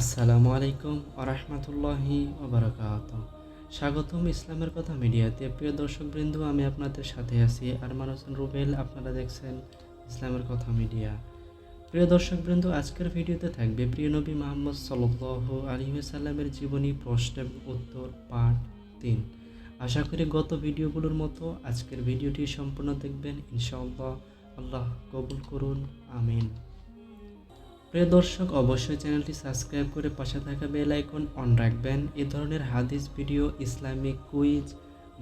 আসসালামু আলাইকুম আরহামতুল্লাহি ওবারাকাতুহু। স্বাগতম ইসলামের কথা মিডিয়াতে। প্রিয় দর্শকবৃন্দ, আমি আপনাদের সাথে আছি আরমান হোসেন রুবেল। আপনারা দেখছেন ইসলামের কথা মিডিয়া। প্রিয় দর্শকবৃন্দ, আজকের ভিডিওতে থাকবে প্রিয় নবী মুহাম্মদ সাল্লাল্লাহু আলাইহি ওয়াসাল্লামের জীবনী প্রশ্ন এবং উত্তর পার্ট 3। আশা করি গত ভিডিওগুলোর মতো আজকের ভিডিওটি সম্পূর্ণ দেখবেন ইনশাআল্লাহ। আল্লাহ কবুল করুন, আমিন। প্রিয় দর্শক, অবশ্যই চ্যানেলটি সাবস্ক্রাইব করে পাশে থাকা বেল আইকন অন রাখবেন এই ধরনের হাদিস ভিডিও, ইসলামিক কুইজ,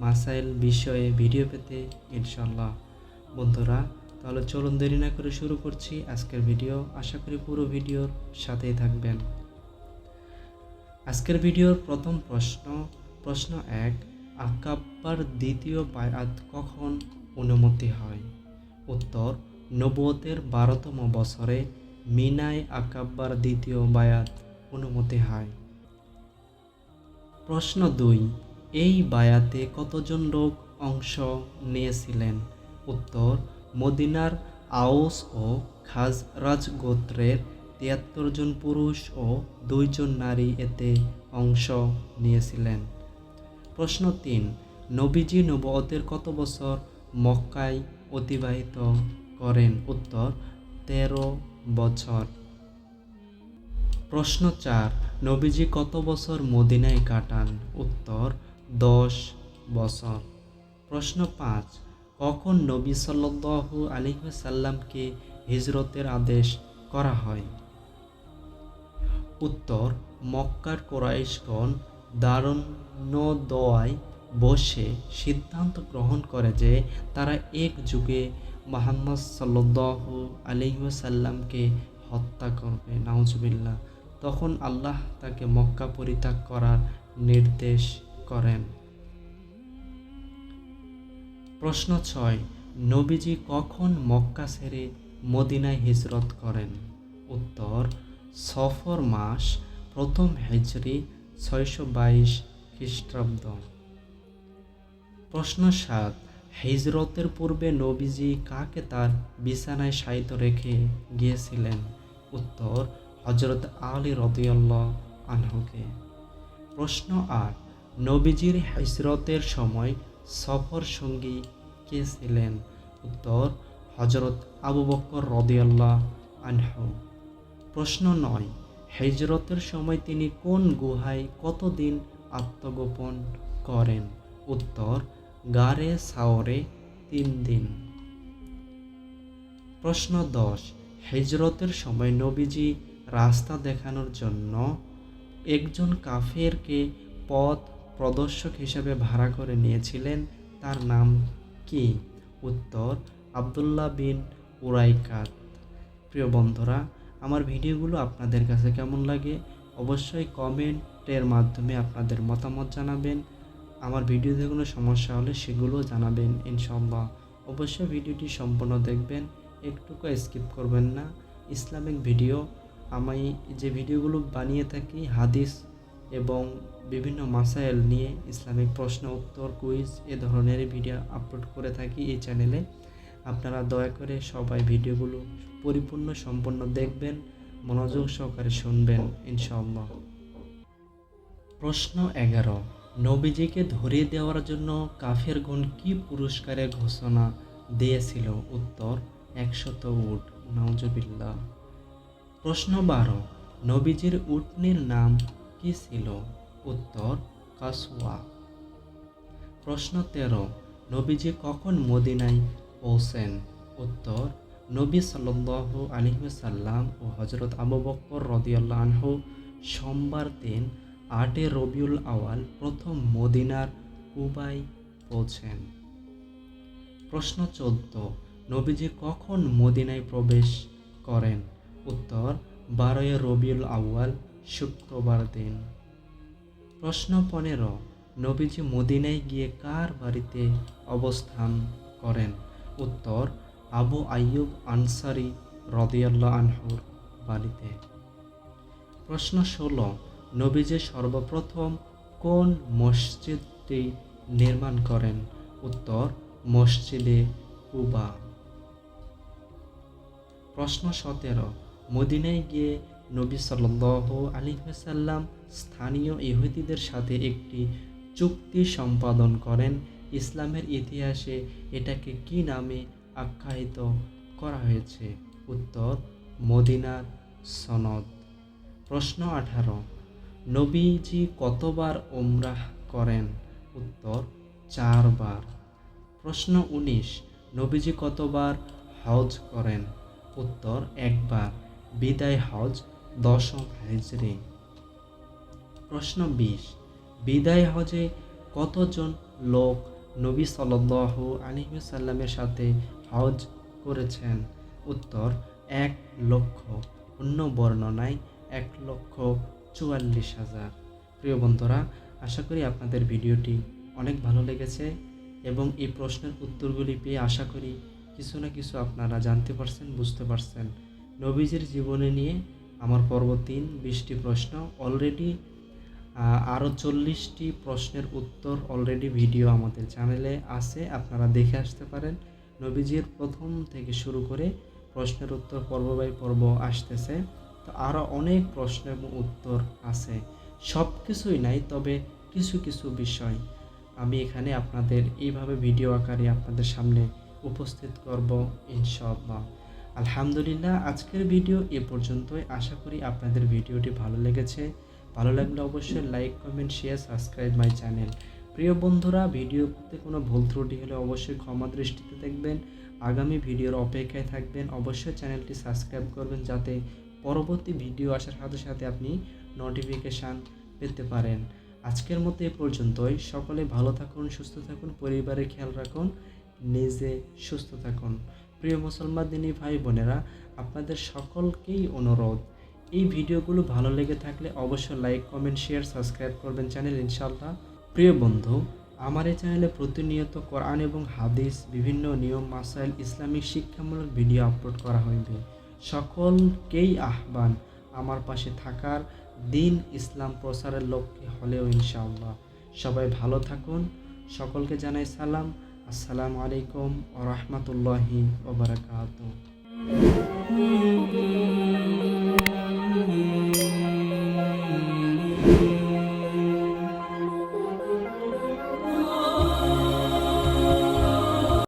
মাসাইল বিষয়ে ভিডিও পেতে ইনশাআল্লাহ। বন্ধুরা, তাহলে চলুন দেরি না করে শুরু করছি আজকের ভিডিও। আশা করি পুরো ভিডিওর সাথেই থাকবেন। আজকের ভিডিওর প্রথম প্রশ্ন 1, আকাব্বার দ্বিতীয় বায়াত কখন অনুমতি হয়? উত্তর, নবুয়তের 12তম বছরে মিনায় আকাব্বার দ্বিতীয় বায়াত অনুমতি হয়। প্রশ্ন 2, এই বায়াতে কতজন লোক অংশ নিয়েছিলেন? উত্তর, মদিনার আউস ও খাজরাজ গোত্রের 73 জন পুরুষ ও 2 জন নারী এতে অংশ নিয়েছিলেন। প্রশ্ন 3, নবীজি নবুয়তের কত বছর মক্কায় অতিবাহিত করেন? উত্তর, 13 বছর। প্রশ্ন 4, নবীজি কত বছর মদিনায় কাটান? উত্তর, 10 বছর। প্রশ্ন 5, কখন নবী সাল্লাল্লাহু আলাইহি ওয়াসাল্লামকে হিজরতের আদেশ করা হয়? উত্তর, মক্কার কুরাইশগণ দারুন্নদওয়ায় বসে সিদ্ধান্ত গ্রহণ করে যে তারা এক যুগে মুহাম্মদ সাল্লাল্লাহু আলাইহি ওয়াসাল্লামকে হত্যা করবে। নাউজুবিল্লাহ। তখন আল্লাহ তাকে মক্কা পরিত্যাগ করার নির্দেশ করেন। প্রশ্ন 6, নবীজি কখন মক্কা ছেড়ে মদিনায় হিজরত করেন? উত্তর, সফর মাস, প্রথম হিজরি 622 খ্রিস্টাব্দ। প্রশ্ন 7, হিজরতের পূর্বে নবীজি কাকে তার বিছানায় শায়িত রেখে গিয়েছিলেন? উত্তর, হযরত আলী রাদিয়াল্লাহু আনহুকে। প্রশ্ন 8, নবীজির হিজরতের সময় সফর সঙ্গী কে ছিলেন? উত্তর, হযরত আবু বকর রাদিয়াল্লাহু আনহু। প্রশ্ন 9, হিজরতের সময় তিনি কোন গুহায় কতদিন আত্মগোপন করেন? উত্তর, গারে সাওরে 3 দিন। প্রশ্ন 10, হিজরতের সময় নবীজি রাস্তা দেখানোর জন্য একজন কাফেরকে পথ প্রদর্শক হিসেবে ভাড়া করে নিয়েছিলেন, তার নাম কি? উত্তর, আব্দুল্লাহ বিন উরাইকাত। প্রিয় বন্ধুরা, আমার ভিডিওগুলো আপনাদের কাছে কেমন লাগে অবশ্যই কমেন্টের মাধ্যমে আপনাদের মতামত জানাবেন। আমার ভিডিওতে কোনো সমস্যা হলে সেগুলো জানাবেন ইনশাআল্লাহ। অবশ্যই ভিডিওটি সম্পূর্ণ দেখবেন, একটুকু স্কিপ করবেন না। ইসলামিক ভিডিও আমি যে ভিডিওগুলো বানিয়ে থাকি হাদিস এবং বিভিন্ন মাসাইল নিয়ে, ইসলামিক প্রশ্ন উত্তর, কুইজ, এ ধরনের ভিডিও আপলোড করে থাকি এই চ্যানেলে। আপনারা দয়া করে সবাই ভিডিওগুলো পরিপূর্ণ সম্পূর্ণ দেখবেন, মনোযোগ সহকারে শুনবেন ইনশাআল্লাহ। প্রশ্ন 11, নবীজিকে ধরিয়ে দেওয়ার জন্য কাফেরগণ কি পুরস্কারের ঘোষণা দিয়েছিল? উত্তর, 100 উট। নাউজুবিল্লাহ। প্রশ্ন 12, নবীজির উটনীর নাম কি ছিল? উত্তর, কাসওয়া। প্রশ্ন 13, নবীজি কখন মদিনায় পৌঁছেন? উত্তর, নবী সাল্লাল্লাহু আলাইহি ওয়াসাল্লাম ও হযরত আবু বকর রাদিয়াল্লাহু আনহু সোমবার দিন 8 রবিউল আওয়াল প্রথম মদিনার কুবায় পৌঁছেন। প্রশ্ন 14, নবীজি কখন মদিনায় প্রবেশ করেন? উত্তর, 12 রবিউল আউয়াল শুক্রবার দিন। প্রশ্ন 15, নবীজি মদিনায় গিয়ে কার বাড়িতে অবস্থান করেন? উত্তর, আবু আইয়ুব আনসারী রাদিয়াল্লাহু আনহুর বাড়িতে। প্রশ্ন 16, নবীজি সর্বপ্রথম কোন মসজিদটি নির্মাণ করেন? উত্তর, মসজিদে কুবা। প্রশ্ন 17, মদিনায় গিয়ে নবী সাল্লাল্লাহু আলাইহি ওয়াসাল্লাম স্থানীয় ইহুদিদের সাথে একটি চুক্তি সম্পাদন করেন। ইসলামের ইতিহাসে এটাকে কি নামে আখ্যায়িত করা হয়েছে? উত্তর, মদিনার সনদ। প্রশ্ন 18, নবীজি কতবার উমরাহ করেন? উত্তর, 4 বার। প্রশ্ন 19, নবীজি কতবার হজ করেন? উত্তর, 1 বার। বিদায় হজ 10ম হিজরি। প্রশ্ন 20, বিদায় হজে কতজন লোক নবী সাল্লাল্লাহু আলাইহি ওয়াসাল্লামের সাথে হজ করেছেন? উত্তর, 1 লক্ষ। অন্য বর্ণনায় 1,44,000। প্রিয় বন্ধুরা, আশা করি আপনাদের ভিডিওটি অনেক ভালো লেগেছে এবং এই প্রশ্নের উত্তরগুলি পেয়ে আশা করি কিছু না কিছু আপনারা জানতে পারছেন, বুঝতে পারছেন। নবীজির জীবনে নিয়ে আমার পর্ব 3 20টি প্রশ্ন অলরেডি, আরও 40টি প্রশ্নের উত্তর অলরেডি ভিডিও আমাদের চ্যানেলে আছে, আপনারা দেখে আসতে পারেন। নবীজির প্রথম থেকে শুরু করে প্রশ্নের উত্তর পর্ব বাই পর্ব আসতেছে, তো আরও অনেক প্রশ্নের উত্তর আছে। সব কিছুই নাই, তবে কিছু কিছু বিষয় আমি এখানে আপনাদের এইভাবে ভিডিও আকারে আপনাদের সামনে উপস্থিত করব ইনশাআল্লাহ। আলহামদুলিল্লাহ, আজকের ভিডিও এ পর্যন্তই। আশা করি আপনাদের ভিডিওটি ভালো লেগেছে। ভালো লাগলে অবশ্যই like, comment, share, subscribe my channel. প্রিয় বন্ধুরা, ভিডিওতে কোনো ভুল ত্রুটি হলে অবশ্যই ক্ষমা দৃষ্টিতে দেখবেন। আগামী ভিডিওর অপেক্ষায় থাকবেন। অবশ্যই চ্যানেলটি সাবস্ক্রাইব করবেন যাতে পরবর্তী ভিডিও আসার সাথে সাথে আপনি নোটিফিকেশান পেতে পারেন। আজকের মতো এ পর্যন্তই। সকলে ভালো থাকুন, সুস্থ থাকুন, পরিবারের খেয়াল রাখুন, নিজে সুস্থ থাকুন। প্রিয় মুসলমান দিনী ভাই বোনেরা, আপনাদের সকলকেই অনুরোধ, এই ভিডিওগুলো ভালো লেগে থাকলে অবশ্যই লাইক, কমেন্ট, শেয়ার, সাবস্ক্রাইব করবেন চ্যানেল ইনশাআল্লাহ। প্রিয় বন্ধু, আমার এই চ্যানেলে প্রতিনিয়ত কোরআন এবং হাদিস, বিভিন্ন নিয়ম মাসাইল, ইসলামিক শিক্ষামূলক ভিডিও আপলোড করা হইবে। সকলকেই আহ্বান আমার পাশে থাকার, দিন ইসলাম প্রচারের লক্ষ্যে হলেও ইনশাআল্লাহ। সবাই ভালো থাকুন। সকলকে জানাই সালাম। আসসালামু আলাইকুম ওয়া রাহমাতুল্লাহি ওয়া বারাকাতুহু।